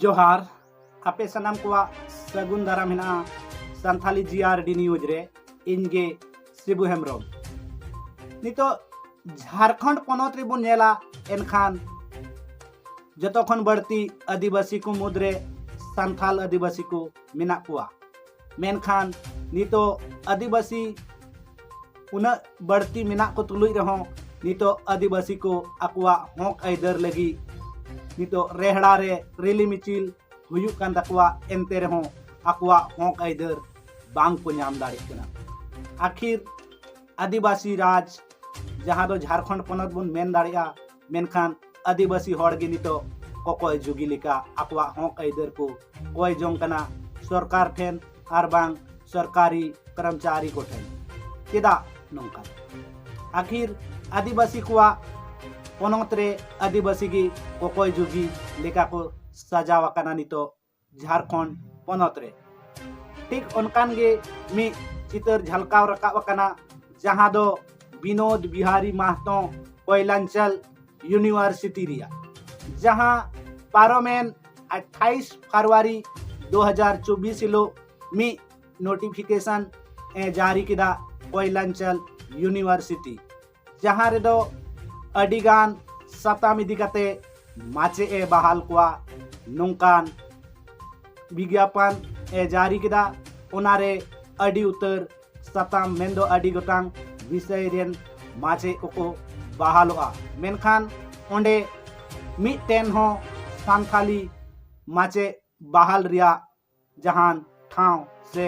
जोहार आपे सनाम को सगुन दाराम हिना संथाली जीआरडी न्यूज रे इनगे शिबू हेम्ब्रम नितो झारखंड पनत रे बुन नेला एनखान जतोखन बढ़ती आदिवासी को मुद्रे संथाल आदिवासी को मिना कुआ मेनखान नितो आदिवासी उना बढ़ती मिना को तुलुई रहो नितो आदिवासी को अकुआ होक आइदर लगी नितो रेहड़ा रे रेली मिचिल हुयुक कान तकवा एनते रहो अकुआ होक आइदर बांग को नाम दाड़े कना आखिर आदिवासी राज जहां दो झारखंड पनत बुन मेन दाड़िया मेनखान आदिवासी होड़ गे नितो कोकोय जुगी लिका अकुआ होक आइदर को कोय जोंग कना सरकार ठेन आर बांग सरकारी कर्मचारी को ठेन केदा नोंका आखिर आदिवासी कुआ पनत रे आदिवासी की कोकोय जुगी लेका को सजावा कना नितो झारखंड पनत रे ठीक उनकान गे मी चितर झलकाव रकाव कना जहां दो विनोद बिहारी महतो कोयलांचल यूनिवर्सिटी रिया जहां पारोमेन 28 फरवरी 2024 हिलो मी नोटिफिकेशन जारी किदा कोयलांचल यूनिवर्सिटी जहां रे दो अडिगान सताम इदी कते माचे ए बहाल कुआ नोंकान विज्ञापन ए जारी किदा ओनारे अडी उतर सताम मेंदो अडी गोटांग विषय रेन माचे को बहालोआ मेनखान ओंडे मिटेन हो सांथाली माचे बहाल रिया जहान ठाव से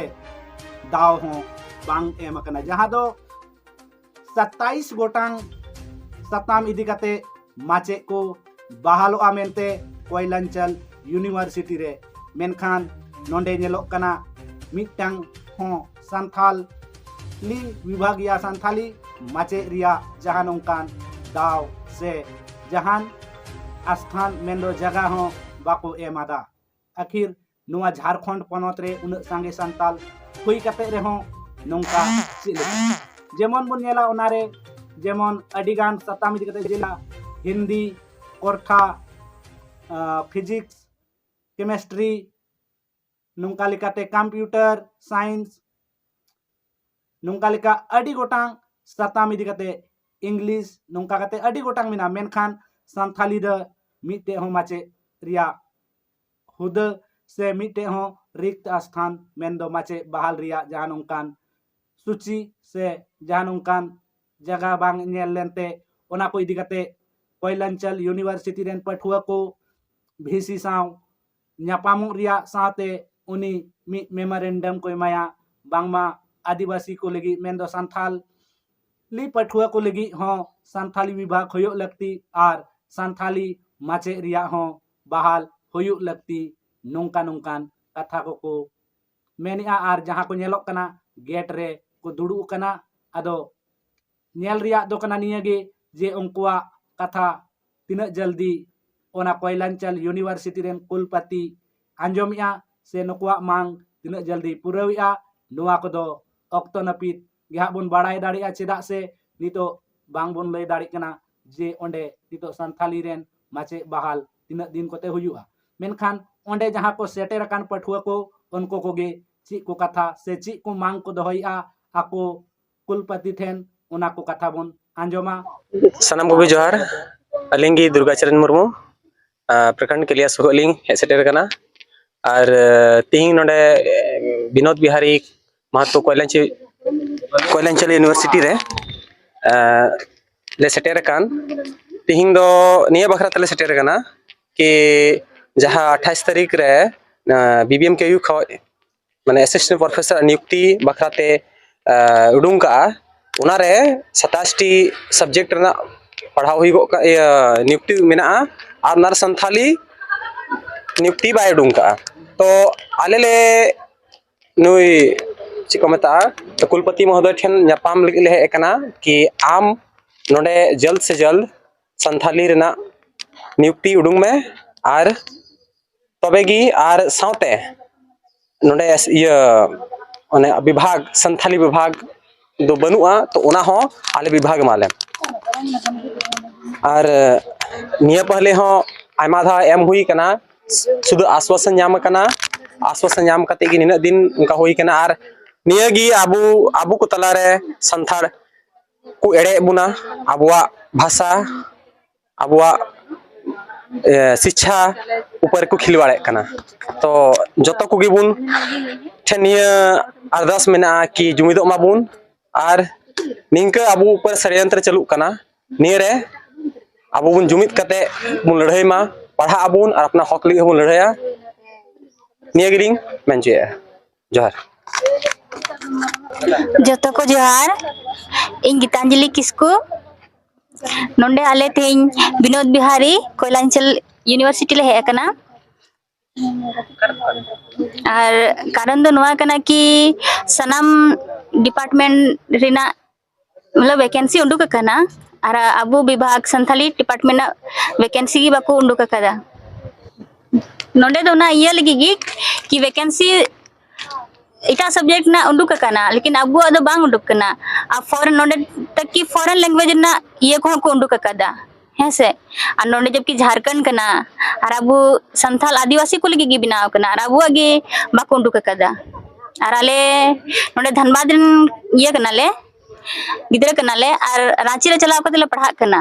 दाव हो बांग एम कना जहां दो 27 गोटांग सताम इदी कते माचे को बहालोआ मेनते कोयलांचल यूनिवर्सिटी रे मेनखान नोंडे नेलोक कना मिटटांग हो संथाल ली विभाग या संथाली माचे रिया जहान उनकान दाव से जहान स्थान मेंदो जगह हो बाको एमादा आखिर नुआ झारखंड पनत रे उन सांगे संताल हुई कते रे हो नोंका जेमन बुन नेला ओनारे जेमन अडिगान सताम इदी कते जिला हिंदी कोरठा फिजिक्स केमिस्ट्री नोंका लिकाते कंप्यूटर साइंस नोंका लिका अडी गोटांग सताम इदी कते इंग्लिश नोंका कते अडी गोटांग मिना मेनखान संथाली द मिटे हो माचे रिया हुद से मिटे हो रिक्त स्थान मेंदो माचे बहाल रिया जहां उनकान सूची से जहां उनकान जगह बांग नेल लेनते ओना को इदी कते कोयलांचल यूनिवर्सिटी रेन पठुआ को भीसी साव न्यापामु रिया साथे उनी मि मेमोरेंडम को माया बांगमा आदिवासी को लगी मेंदो संथाल ली पठुआ को लगी हो संथाली विभाग होयो लगती आर संथाली माचे रिया हो बहाल होयो लगती नोंका नोंकान कथा को मेनिया आर जहां को नेलोक कना गेट रे को दुड़ू कना अदो नेल रिया दो कना नियगे जे उनकुआ कथा तिना जल्दी ओना कोयलांचल यूनिवर्सिटी रेन कुलपति आंजोमिया से नुकुआ मांग तिना जल्दी पुरविया नुआ को दो ऑक्टो नपीत गिहा बुन बाड़ाय दाड़िया चेदा से नितो बांग बुन लay दाड़ी कना जे ओंडे नितो संथाली रेन माचे बहाल तिना दिन कोते हुयुआ मेनखान ओंडे जहां को सेटेर कान पठुआ को उनको कोगे ची को कथा से ची को मांग को दोहइया आको कुलपति ठेन ओना को कथा बुन आंजोमा सनम को भी जोहार अलिंगी दुर्गाचरण मुर्मू प्रखंड के लिए सुहलिंग हेसेटेर कना और तिहिंग नोडे विनोद बिहारी महतो कोयलांचल यूनिवर्सिटी रे ले सेटेर कान तिहिंग दो निया बखरा तले सेटेर कना कि जहां 28 तारीख रे बीबीएम के यू माने असिस्टेंट प्रोफेसर नियुक्ति बखराते उडुंग का उनारे 27 टी सब्जेक्ट रना पढ़ाव हुई नियुक्ति मेना और नार संथाली नियुक्ति बाय उडुंग का तो आले ले नुई चिको मता तो कुलपति महोदय ठेन न्यापाम ले एकना कि आम नोडे जल्द से जल्द संथाली रेना नियुक्ति उडुंग में और तबेगी और साउते नोडे ये विभाग संथाली विभाग दो बनुआ तो ओना हो आले विभाग माले और निया पहले हो आयमा धा एम हुई कना सुधु आश्वासन नाम कना आश्वासन नाम कते गी निना दिन उनका हुई कना आर निया गी आबू आबू को तलारे संथाल को एड़े बुना आबुआ भाषा आबुआ शिक्षा ऊपर को खिलवाड़े कना तो जतो को गिबुन ठनिया अरदास मेना कि जुमिदो माबुन आर निंका आबू ऊपर षड्यंत्र चलू कना नियरे आबू बुन जुमिद कते बुन लड़ाई मा पढ़ा आबुन और अपना हक लगी बुन लड़ाया निया गिरिंग मेंचे जोहार जतो को जोहार इन गीतांजलि किसको नोंडे आले तेन विनोद बिहारी कोयलांचल यूनिवर्सिटी ले है कना और कारण दो नोआ कना कि सनाम डिपार्टमेंट रिना मतलब वैकेंसी उंडुक कना और अबू विभाग संथाली डिपार्टमेंट वैकेंसी की बाको उंडुक कदा नोंडे दो ना ये लगी कि वैकेंसी इटा सब्जेक्ट ना उंडुक कना लेकिन अबू अदो बांग उंडुक कना आ फॉरेन नोंडे तक की फॉरेन लैंग्वेज ना ये को उंडुक कदा है से और नोंडे जबकि झारखंड कना और अबू संथाल आदिवासी को लगी बनाव कना और अबू आगे बाको उंडुक कदा और आले नोंडे धनबाद ये कना ले गिदरा कना ले और रांची रे चलाव कते ले पढ़ा कना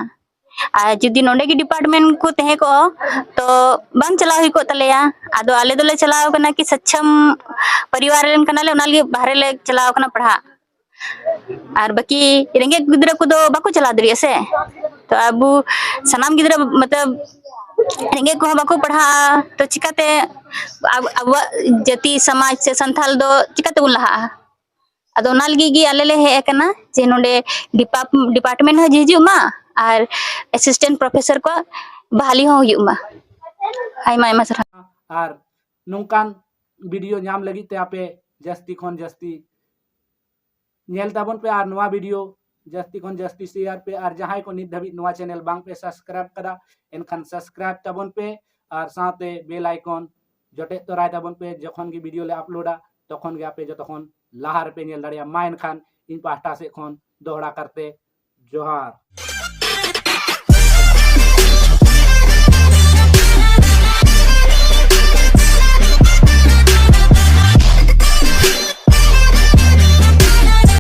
आ जुदी नोंडे की डिपार्टमेंट को तहे को तो बांग चलाव ही को तलेया आदो आले दोले चलाव कना कि सक्षम परिवार रेन कना ले उना लगे बाहरे ले चलाव कना पढ़ा और बाकी रेंगे गिदरा को दो बाको चला दरिया से तो अबू सनाम गिदरा मतलब रेंगे को बाको पढ़ा तो चिकाते अब जाति समाज से संथाल दो चिकाते उलहा अदो उना लगी गी आले ले हे कना जे नोंडे डिपार्टमेंट हो हिजु मा और असिस्टेंट प्रोफेसर को बहाली हो हुयुमा आयमा आयमा सर और नोंकान वीडियो नाम लगी ते आपे जस्ती खन जस्ती नेल ताबन पे और नवा वीडियो जस्ती खन जस्ती शेयर पे और जहां को नित धबी नवा चैनल बांग पे सब्सक्राइब करा एनखान सब्सक्राइब ताबन पे और साथे बेल आइकन जटे तो राय ताबन पे जखन की वीडियो ले अपलोडा तखन गे आपे जतखन लाहार पे नेल दाड़िया मा एनखान इन पाहटा से खन दोहरा करते जोहार।